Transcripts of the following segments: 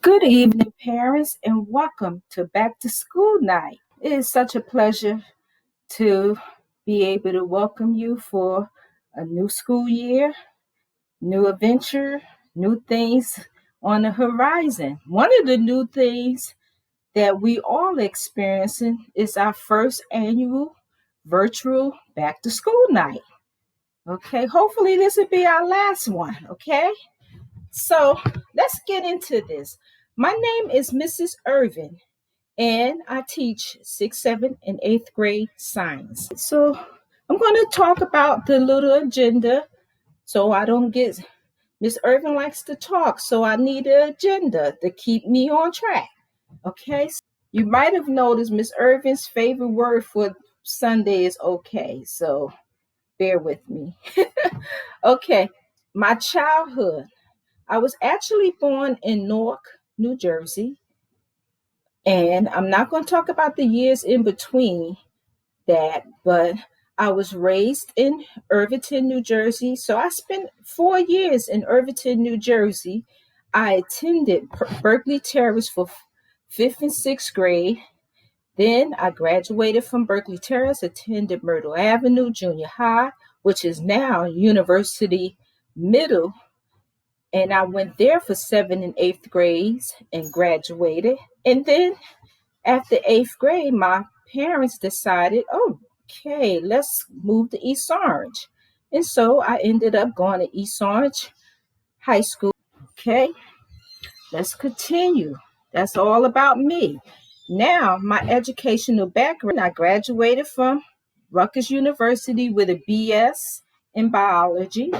Good evening, parents, and welcome to Back to School Night. It is such a pleasure to be able to welcome you for a new school year, new adventure, new things on the horizon. One of the new things that we all experiencing is our first annual virtual Back to School Night. Okay, hopefully this will be our last one. Okay, so let's get into this. My name is Mrs. Ervin, and I teach sixth, seventh, and eighth grade science. So I'm going to talk about the little agenda so I don't get. Miss Irvin likes to talk, so I need an agenda to keep me on track. Okay, so you might have noticed Miss Irvin's favorite word for Sunday is okay, so bear with me. Okay, my childhood. I was actually born in Newark, New Jersey, and I'm not going to talk about the years in between that, but I was raised in Irvington, New Jersey. So I spent 4 years in Irvington, New Jersey. I attended Berkeley Terrace for fifth and sixth grade. Then I graduated from Berkeley Terrace, attended Myrtle Avenue Junior High, which is now University Middle. And I went there for seventh and eighth grades and graduated. And then after eighth grade, my parents decided, okay, let's move to East Orange. And so I ended up going to East Orange High School. Okay, let's continue. That's all about me. Now, my educational background, I graduated from Rutgers University with a BS in biology.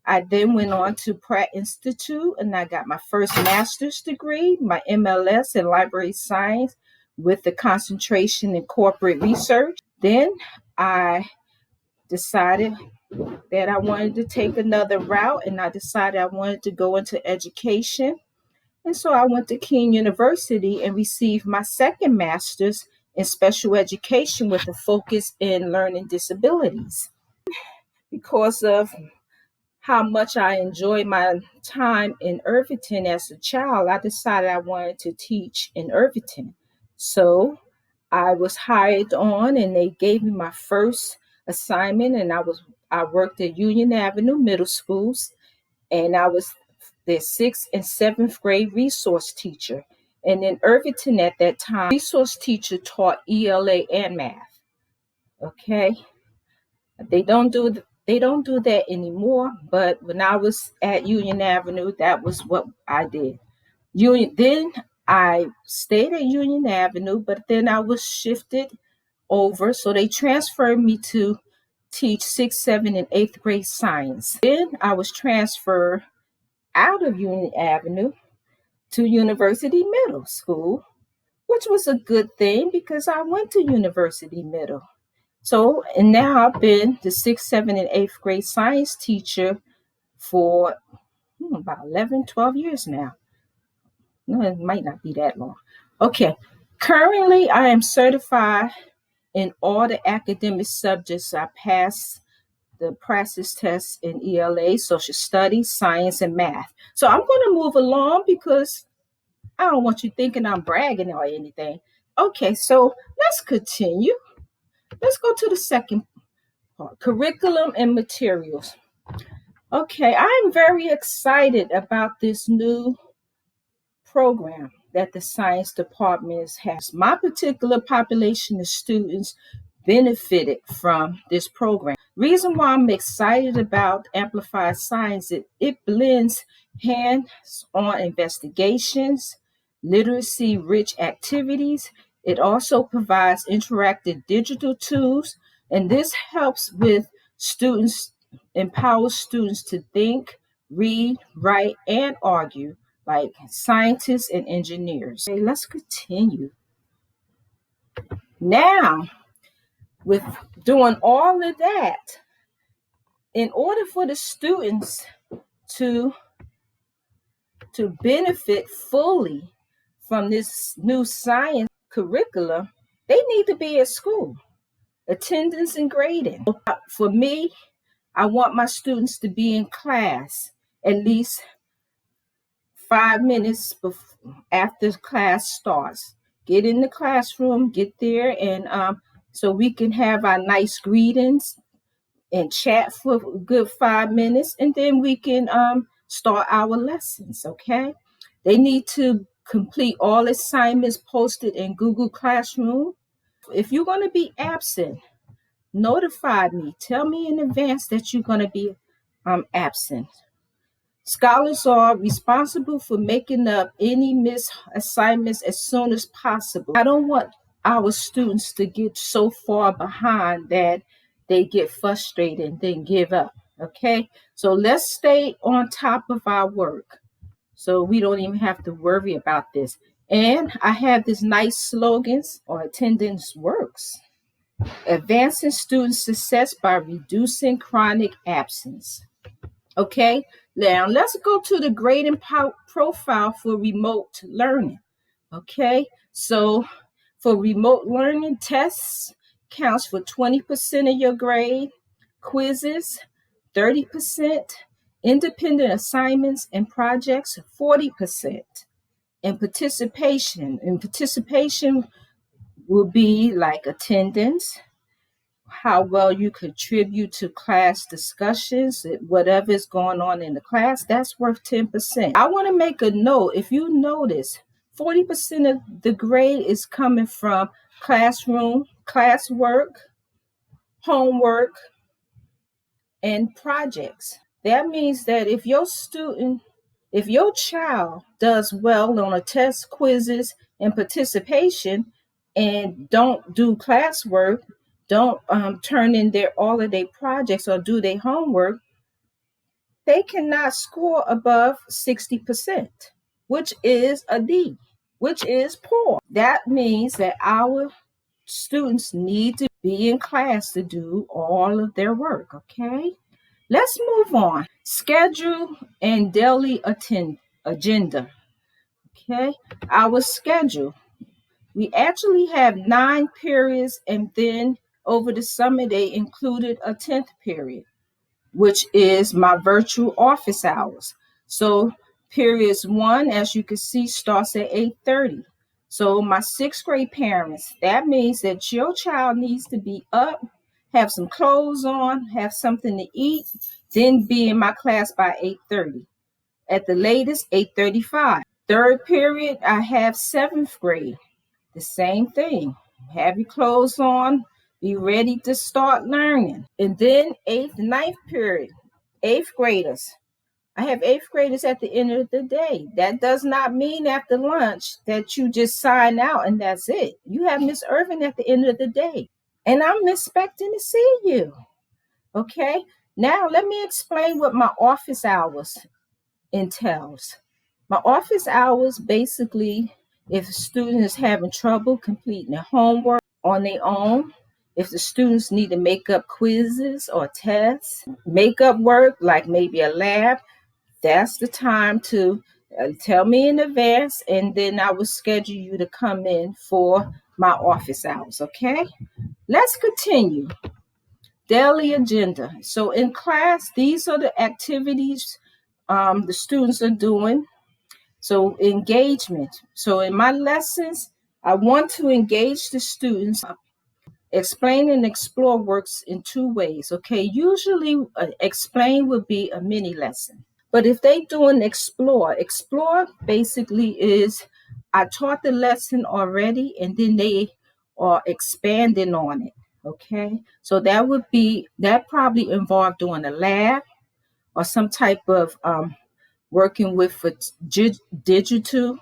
I then went on to Pratt Institute and I got my first master's degree, my MLS in library science with the concentration in corporate research. Then I decided that I wanted to take another route and I decided I wanted to go into education. And so I went to King University and received my second master's in special education with a focus in learning disabilities. Because of how much I enjoyed my time in Irvington as a child, I decided I wanted to teach in Irvington. So I was hired on and they gave me my first assignment and I worked at Union Avenue Middle Schools and I was their sixth and seventh grade resource teacher. And in Irvington at that time, resource teacher taught ELA and math. Okay. They don't do that anymore, but when I was at Union Avenue, that was what I did. Then I stayed at Union Avenue, but then I was shifted over, so they transferred me to teach sixth, seventh, and eighth grade science. Then I was transferred out of Union Avenue to University Middle School, which was a good thing because I went to University Middle. So, and now I've been the sixth, seventh, and eighth grade science teacher for about 11, 12 years now. No, it might not be that long. Okay. Currently, I am certified in all the academic subjects. I passed the practice tests in ELA, social studies, science, and math. So I'm going to move along because I don't want you thinking I'm bragging or anything. Okay, so let's continue. Let's go to the second part, curriculum and materials. Okay, I'm very excited about this new program that the science department has. My particular population of students benefited from this program. Reason why I'm excited about Amplified Science, it blends hands-on investigations, literacy-rich activities. It also provides interactive digital tools, and this helps with students, empowers students to think, read, write, and argue like scientists and engineers. Okay, let's continue. Now, with doing all of that, in order for the students to benefit fully from this new science curriculum, they need to be at school, attendance and grading. For me, I want my students to be in class at least 5 minutes after class starts. Get in the classroom, get there, and so we can have our nice greetings and chat for a good 5 minutes, and then we can start our lessons. Okay, they need to complete all assignments posted in Google Classroom. If you're going to be absent, notify me. Tell me in advance that you're going to be absent. Scholars are responsible for making up any missed assignments as soon as possible. I don't want our students to get so far behind that they get frustrated and then give up. Okay, so let's stay on top of our work so we don't even have to worry about this. And I have this nice slogans or attendance works. Advancing student success by reducing chronic absence. Okay, now let's go to the grading profile for remote learning. Okay, so for remote learning, tests counts for 20% of your grade, quizzes 30%, independent assignments and projects 40%, and participation will be like attendance, how well you contribute to class discussions, whatever is going on in the class, that's worth 10%. I want to make a note. If you notice, 40% of the grade is coming from classroom, classwork, homework, and projects. That means that if your child does well on a test, quizzes, and participation, and don't do classwork, don't turn in all of their projects or do their homework, they cannot score above 60%, which is a D, which is poor. That means that our students need to be in class to do all of their work, okay? Let's move on. Schedule and daily agenda. Okay, our schedule. We actually have 9 periods, and then over the summer they included a 10th period, which is my virtual office hours. So periods 1, as you can see, starts at 8:30. So my 6th grade parents, that means that your child needs to be up, have some clothes on, have something to eat, then be in my class by 8:30. At the latest, 8:35. 3rd period, I have 7th grade. The same thing. Have your clothes on, be ready to start learning. And then 8th, 9th period, 8th graders. I have 8th graders at the end of the day. That does not mean after lunch that you just sign out and that's it. You have Miss Ervin at the end of the day. And I'm expecting to see you. Okay? Now let me explain what my office hours entails. My office hours basically, if a student is having trouble completing their homework on their own, if the students need to make up quizzes or tests, make up work like maybe a lab, that's the time to tell me in advance, and then I will schedule you to come in for my office hours, okay? Let's continue. Daily agenda. So in class, these are the activities the students are doing. So engagement. So in my lessons, I want to engage the students. Explain and explore works in 2 ways. Okay, usually explain would be a mini lesson. But if they do an explore basically is I taught the lesson already and then they are expanding on it. Okay, so that probably involved doing a lab or some type of working with a digital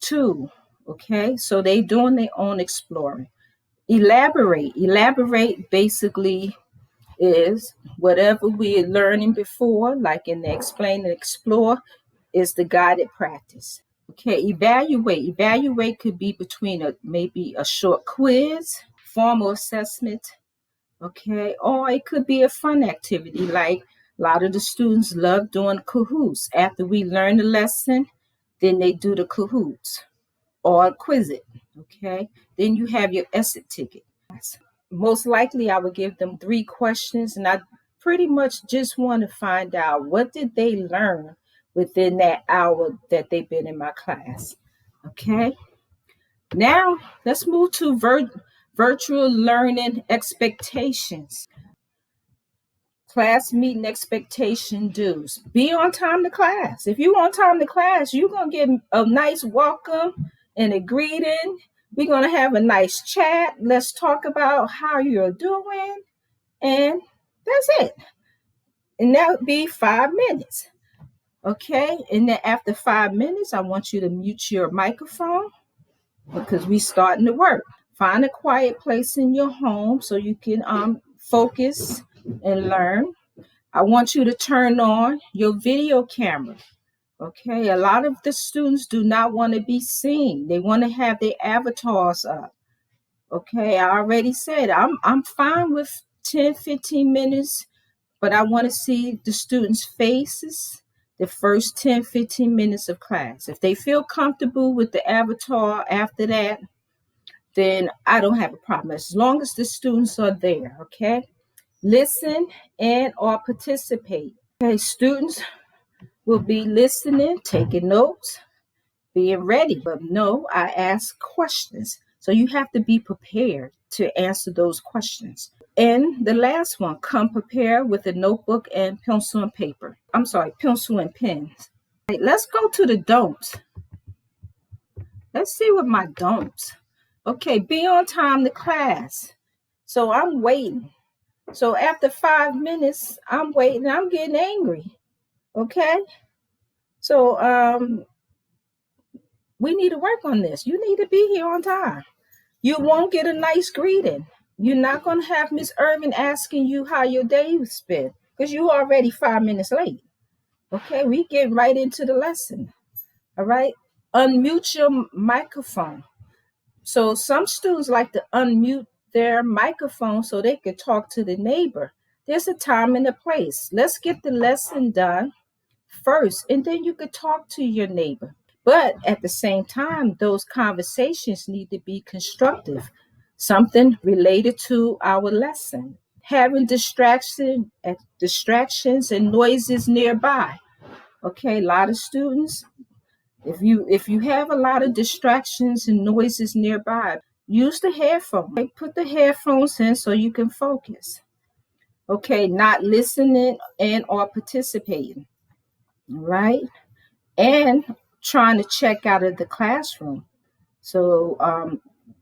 tool. Okay, so they doing their own exploring. Elaborate basically is whatever we're learning before, like in the explain and explore, is the guided practice. Okay, evaluate could be between maybe a short quiz, formal assessment, okay, or it could be a fun activity like a lot of the students love doing cahoots. After we learn the lesson, then they do the cahoots or quiz it, okay? Then you have your exit ticket. Most likely I would give them 3 questions, and I pretty much just want to find out what did they learn within that hour that they've been in my class. Okay, now let's move to virtual learning expectations. Class meeting expectation dues. Be on time to class. If you on time to class, you're going to get a nice welcome and a greeting. We're going to have a nice chat. Let's talk about how you're doing. And that's it. And that would be 5 minutes. Okay. And then after 5 minutes, I want you to mute your microphone because we starting to work. Find a quiet place in your home so you can focus and learn. I want you to turn on your video camera. Okay, a lot of the students do not want to be seen. They want to have their avatars up. Okay, I already said I'm fine with 10, 15 minutes, but I want to see the students' faces the first 10, 15 minutes of class. If they feel comfortable with the avatar after that, then I don't have a problem as long as the students are there. Okay, listen and or participate. Okay, students will be listening, taking notes, being ready. But no, I ask questions. So you have to be prepared to answer those questions. And the last one, come prepared with a notebook and pencil and paper. I'm sorry, pencil and pens. Right, let's go to the don'ts. Let's see what my don'ts. Okay, be on time to class. So I'm waiting. So after 5 minutes, I'm waiting. I'm getting angry. Okay. So we need to work on this. You need to be here on time. You won't get a nice greeting. You're not going to have Miss Ervin asking you how your day was spent because you already 5 minutes late. Okay, we get right into the lesson. All right. Unmute your microphone. So some students like to unmute their microphone so they could talk to the neighbor. There's a time and a place. Let's get the lesson done first, and then you could talk to your neighbor. But at the same time, those conversations need to be constructive, something related to our lesson. Having distractions and noises nearby. Okay, a lot of students, if you have a lot of distractions and noises nearby, use the headphones. Okay, put the headphones in so you can focus. Okay, not listening and or participating. All right, and trying to check out of the classroom. So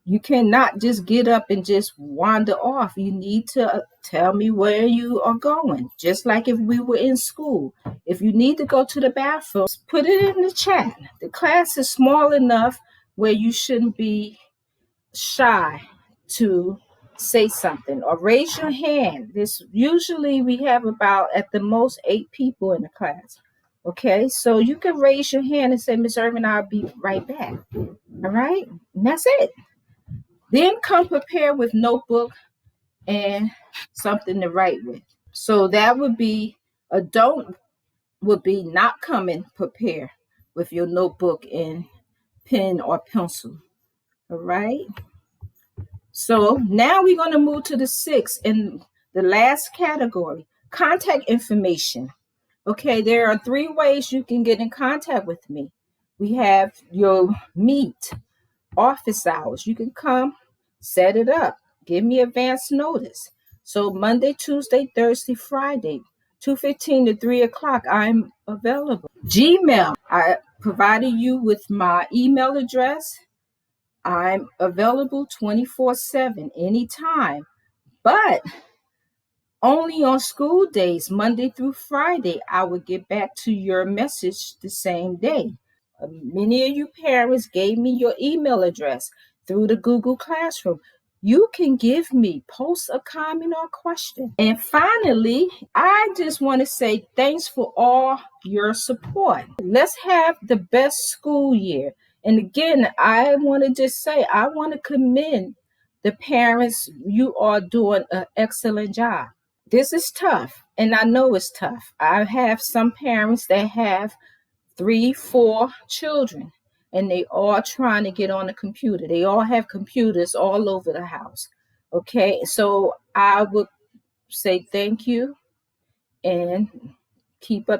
you cannot just get up and just wander off. You need to tell me where you are going. Just like if we were in school. If you need to go to the bathroom, put it in the chat. The class is small enough where you shouldn't be shy to say something or raise your hand. This usually we have about at the most 8 people in the class. Okay, so you can raise your hand and say, Miss Ervin, I'll be right back. All right, and that's it. Then come prepared with notebook and something to write with. So that would be a don't would be not coming prepared with your notebook and pen or pencil. All right. So now we're going to move to the sixth and the last category, contact information. Okay, there are 3 ways you can get in contact with me. We have your meet, office hours. You can come, set it up, give me advance notice. So Monday, Tuesday, Thursday, Friday, 2:15 to 3 o'clock, I'm available. Gmail, I provided you with my email address. I'm available 24/7, anytime. But only on school days, Monday through Friday, I will get back to your message the same day. Many of you parents gave me your email address through the Google Classroom. You can give me, post a comment or question. And finally, I just want to say thanks for all your support. Let's have the best school year. And again, I want to just say, I want to commend the parents. You are doing an excellent job. This is tough, and I know it's tough. I have some parents that have 3, 4 children, and they all trying to get on a computer. They all have computers all over the house. Okay, so I would say thank you and keep up the